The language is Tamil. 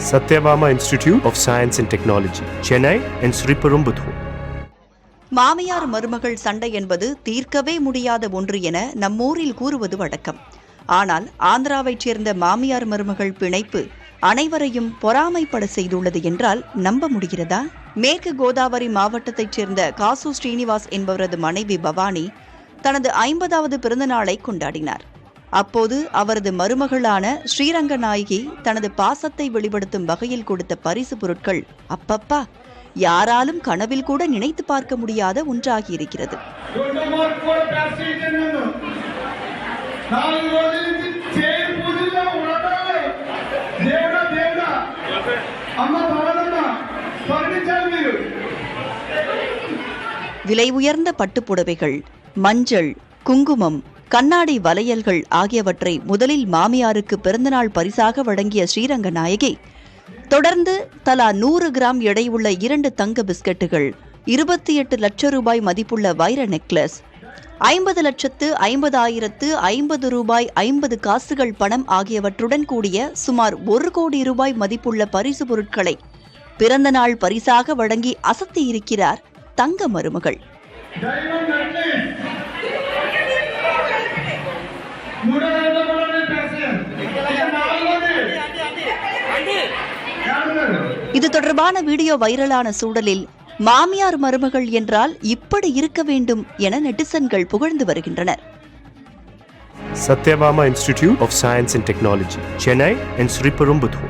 Satyabama Institute of Science and Technology, Chennai and Sriperumbudur. மாமியார் மருமகள் சண்டை என்பது தீர்க்கவே முடியாத ஒன்று என நம்மூரில் கூறுவது வழக்கம். ஆனால் ஆந்திராவைச் சேர்ந்த மாமியார் மருமகள் பிணைப்பு அனைவரையும் பொறாமைப்பட செய்துள்ளது என்றால் நம்ப முடிகிறதா? மேற்கு கோதாவரி மாவட்டத்தைச் சேர்ந்த காசு ஸ்ரீனிவாஸ் என்பவரது மனைவி பவானி தனது 50வது பிறந்த நாளை கொண்டாடினார். அப்போது அவரது மருமகளான ஸ்ரீரங்கநாயகி தனது பாசத்தை வெளிப்படுத்தும் வகையில் கொடுத்த பரிசு பொருட்கள் அப்பப்பா யாராலும் கனவில் கூட நினைத்து பார்க்க முடியாத ஒன்றாகியிருக்கிறது. விலை உயர்ந்த பட்டுப்புடவைகள், மஞ்சள், குங்குமம், கண்ணாடி வளையல்கள் ஆகியவற்றை முதலில் மாமியாருக்கு பிறந்தநாள் பரிசாக வழங்கிய ஸ்ரீரங்கநாயகி தொடர்ந்து தலா 100 கிராம் எடையுள்ள 2 தங்க பிஸ்கட்டுகள், 28 லட்சம் ரூபாய் மதிப்புள்ள வைர நெக்லஸ், 50,50,50 ரூபாய் 50 காசுகள் பணம் ஆகியவற்றுடன் கூடிய சுமார் 1 கோடி ரூபாய் மதிப்புள்ள பரிசு பொருட்களை பிறந்தநாள் பரிசாக வழங்கி அசத்தியிருக்கிறார் தங்க மருமகள். இது தொடர்பான வீடியோ வைரலான சூழலில் மாமியார் மருமகள் என்றால் இப்படி இருக்க வேண்டும் என நெட்டிசன்கள் புகழ்ந்து வருகின்றனர். Satyabama Institute of Science and Technology, Chennai and Sriperumbudur.